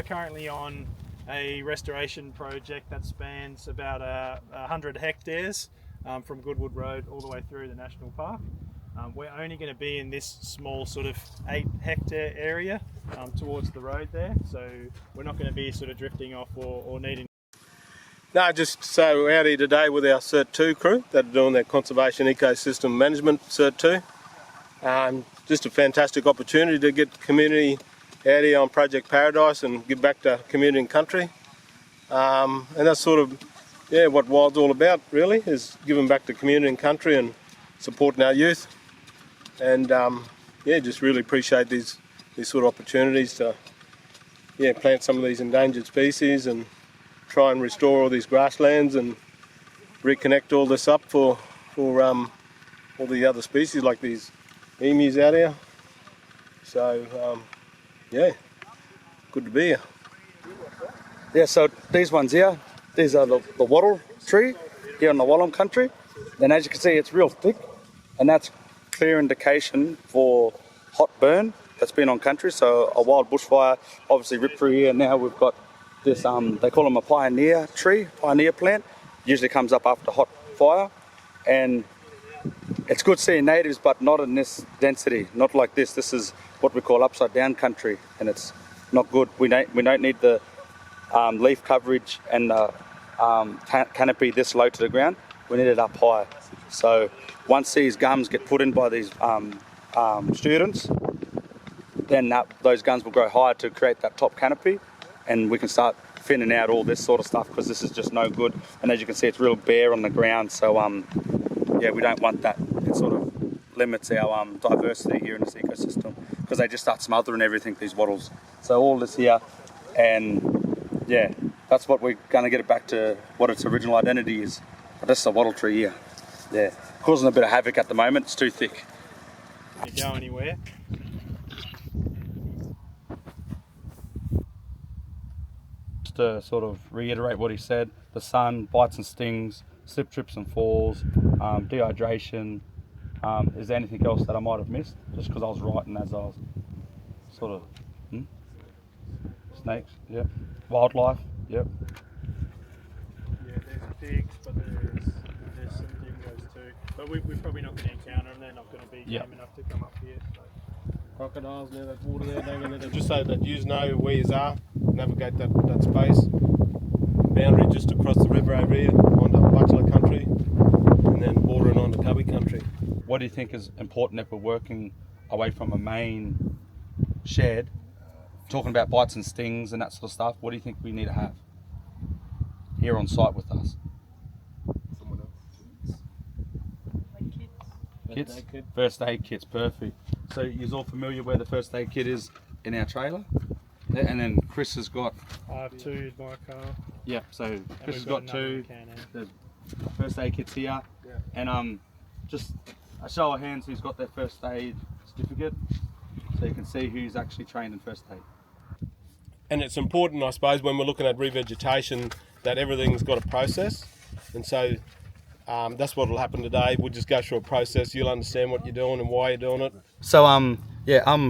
currently on a restoration project that spans about 100 hectares from Goodwood Road all the way through the National Park. We're only going to be in this small sort of 8-hectare area towards the road there, so we're not going to be sort of drifting off or needing. No, just so we're out here today with our Cert 2 crew that are doing their Conservation Ecosystem Management Cert 2. Just a fantastic opportunity to get the community out here on Project Paradise and give back to community and country. And that's sort of what WYLD's all about, really, is giving back to community and country and supporting our youth. And just really appreciate these sort of opportunities to plant some of these endangered species and try and restore all these grasslands and reconnect all this up for all the other species like these emus out here. So good to be here. Yeah, so these ones here, these are the wattle tree here in the Wallam country. And as you can see, it's real thick, and that's clear indication for hot burn that's been on country. So a wild bushfire obviously ripped through here. Now we've got this, they call them a pioneer tree, pioneer plant. Usually comes up after hot fire. And it's good seeing natives, but not in this density, not like this. This is what we call upside down country, and it's not good. We don't need the leaf coverage and the canopy this low to the ground. We need it up high. So once these gums get put in by these students, then those gums will grow higher to create that top canopy, and we can start thinning out all this sort of stuff, because this is just no good. And as you can see, it's real bare on the ground. So we don't want that. It sort of limits our diversity here in this ecosystem, because they just start smothering everything, these wattles. So all this here, and that's what we're going to get it back to what its original identity is. But this is a wattle tree here. Yeah, causing a bit of havoc at the moment. It's too thick. You go anywhere. Just to sort of reiterate what he said, the sun bites and stings, slip, trips and falls, dehydration. Is there anything else that I might have missed? Just because I was writing as I was sort of... Snakes, yep. Wildlife, yep. Yeah, there's pigs, but there's some dingoes too. But we're probably not going to encounter them. They're not going to be game enough to come up here. So. Crocodiles near that water there, just so that you know where you are, navigate that space. Boundary just across the river over here onto Butler country, and then bordering onto Cubby country. What do you think is important if we're working away from a main shed, talking about bites and stings and that sort of stuff? What do you think we need to have here on site with us? Someone else. Like Kits? First aid kits, perfect. So you're all familiar where the first aid kit is in our trailer? Yeah, and then Chris has got... I have 2 in my car. Yeah, so Chris has got 2. There's first aid kits here. Yeah. And just a show of hands who's got their first aid certificate, so you can see who's actually trained in first aid. And it's important, I suppose, when we're looking at revegetation, that everything's got a process. And so that's what will happen today. We'll just go through a process. You'll understand what you're doing and why you're doing it. So I'm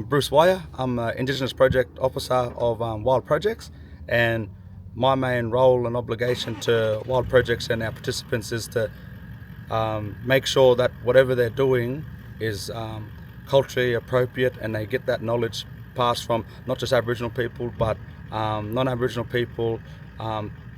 Bruce Waia. I'm Indigenous Project Officer of WYLD Projects, and my main role and obligation to WYLD Projects and our participants is to make sure that whatever they're doing is culturally appropriate, and they get that knowledge passed from not just Aboriginal people, but non-Aboriginal people,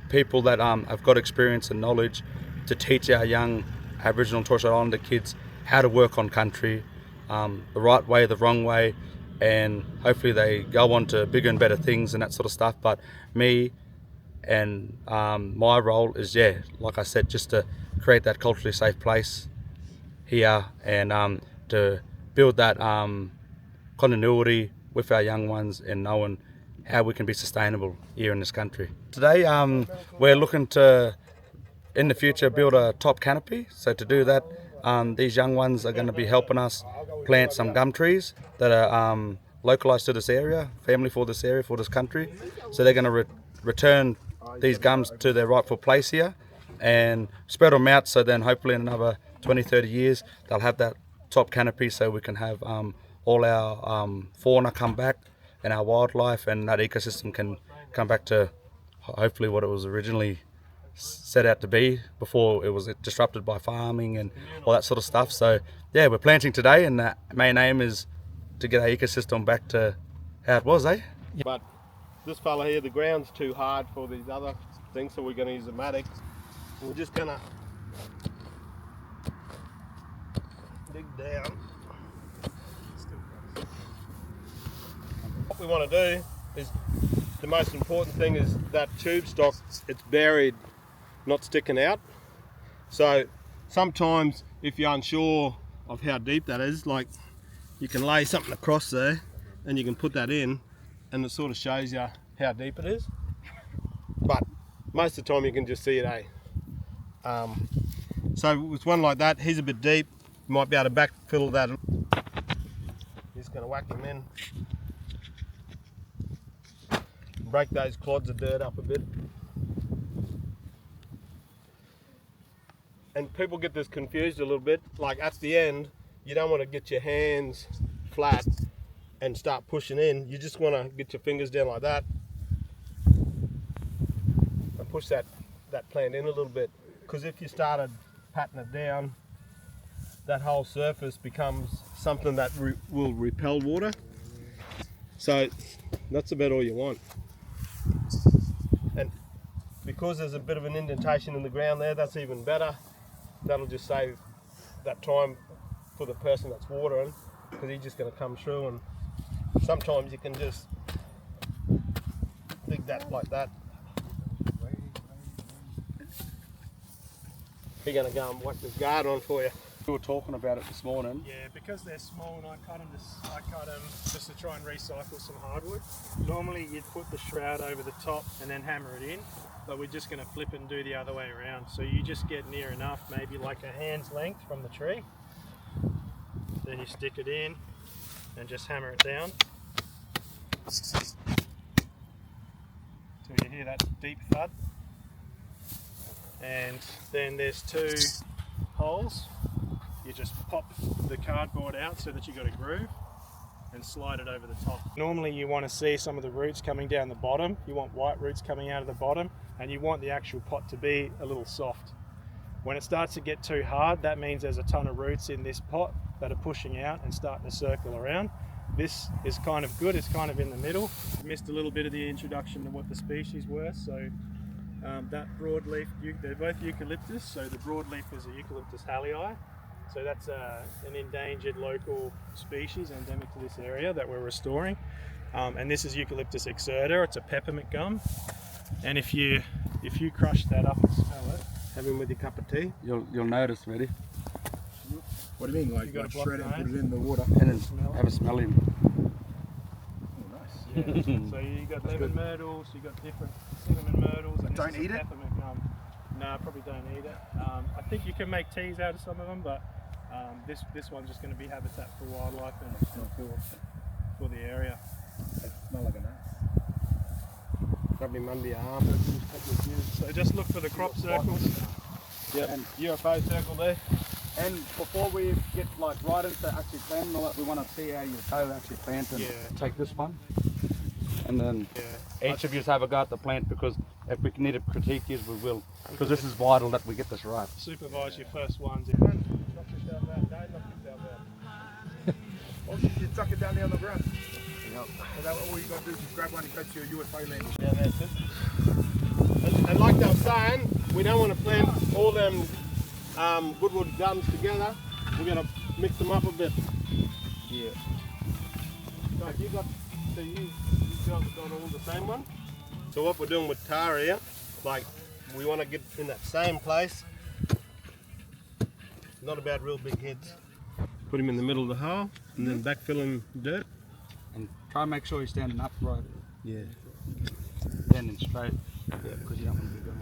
people that have got experience and knowledge to teach our young Aboriginal and Torres Strait Islander kids how to work on country, the right way, the wrong way, and hopefully they go on to bigger and better things and that sort of stuff. But me and my role is, like I said, just to create that culturally safe place here, and to build that continuity with our young ones and knowing how we can be sustainable here in this country. Today we're looking to, in the future, build a top canopy. So to do that, these young ones are going to be helping us plant some gum trees that are localised to this area, family for this area, for this country. So they're going to return these gums to their rightful place here and spread them out, so then hopefully in another 20-30 years they'll have that top canopy, so we can have all our fauna come back and our wildlife, and that ecosystem can come back to hopefully what it was originally set out to be before it was disrupted by farming and all that sort of stuff. So yeah, we're planting today, and the main aim is to get our ecosystem back to how it was, eh? But this fella here, the ground's too hard for these other things, so we're going to use the mattock. We're just going to dig down. What we want to do is, the most important thing is that tube stock, it's buried, not sticking out. So sometimes if you're unsure of how deep that is, like you can lay something across there and you can put that in, and it sort of shows you how deep it is. But most of the time you can just see it, eh? So with one like that, he's a bit deep, you might be able to backfill that. Just going to whack him in. Break those clods of dirt up a bit. And people get this confused a little bit, like at the end, you don't want to get your hands flat and start pushing in. You just want to get your fingers down like that and push that plant in a little bit. Because if you started patting it down, that whole surface becomes something that will repel water. So that's about all you want. And because there's a bit of an indentation in the ground there, that's even better. That'll just save that time for the person that's watering, because he's just going to come through, and sometimes you can just dig that like that. He's going to go and whack this guard on for you. We were talking about it this morning. Yeah, because they're small, and I cut them just to try and recycle some hardwood. Normally you'd put the shroud over the top and then hammer it in, but we're just going to flip it and do the other way around. So you just get near enough, maybe like a hand's length from the tree. Then you stick it in and just hammer it down. So you hear that deep thud. And then there's two holes. You just pop the cardboard out so that you've got a groove and slide it over the top. Normally you want to see some of the roots coming down the bottom. You want white roots coming out of the bottom, and you want the actual pot to be a little soft. When it starts to get too hard, that means there's a ton of roots in this pot that are pushing out and starting to circle around. This is kind of good, it's kind of in the middle. Missed a little bit of the introduction to what the species were. So that broadleaf, they're both eucalyptus, so the broadleaf is a Eucalyptus hallii. So that's an endangered local species endemic to this area that we're restoring. And this is Eucalyptus exserta, it's a peppermint gum. And if you crush that up and smell it, have him with your cup of tea. You'll notice, ready? What do you mean, like shred it and put it in the water? And then have a smell him. Oh, nice. Yeah. So you got lemon myrtles, you got different cinnamon myrtles. And don't eat it? Peppermint gum. No, probably don't eat it. I think you can make teas out of some of them, but this one's just going to be habitat for wildlife and for the area. They smell like a nut. Rub him under your arm. So just look for the crop circles. Yeah, and UFO circle there. And before we get like right into actually planting all that, we want to see how you go actually plant and take this one. And then each of you have a go at the plant, because if we need to critique you, we will. Because this is vital that we get this right. Supervise your first ones. Oh shit, you chuck it down there on the ground. Yep. So that all you got to do is just grab one and go to your UFO land. Yeah, that's it. And like they were saying, we don't want to plant all them goodwood gums together. We're going to mix them up a bit. Yeah. So you guys have got all the same one. So what we're doing with Tara here, like we want to get in that same place. Not about real big heads. Put him in the middle of the hole and then backfill him with dirt. And try and make sure you're standing upright. Yeah. Standing straight. Yeah, because you don't want to be going.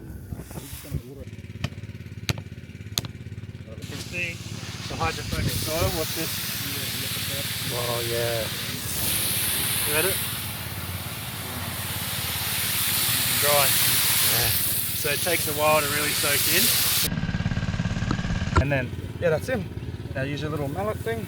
You can see the hydrophobic soil. What's this? Oh yeah. You read it? Dry. Yeah. So it takes a while to really soak in. And then, yeah, that's him. Now use your little mallet thing.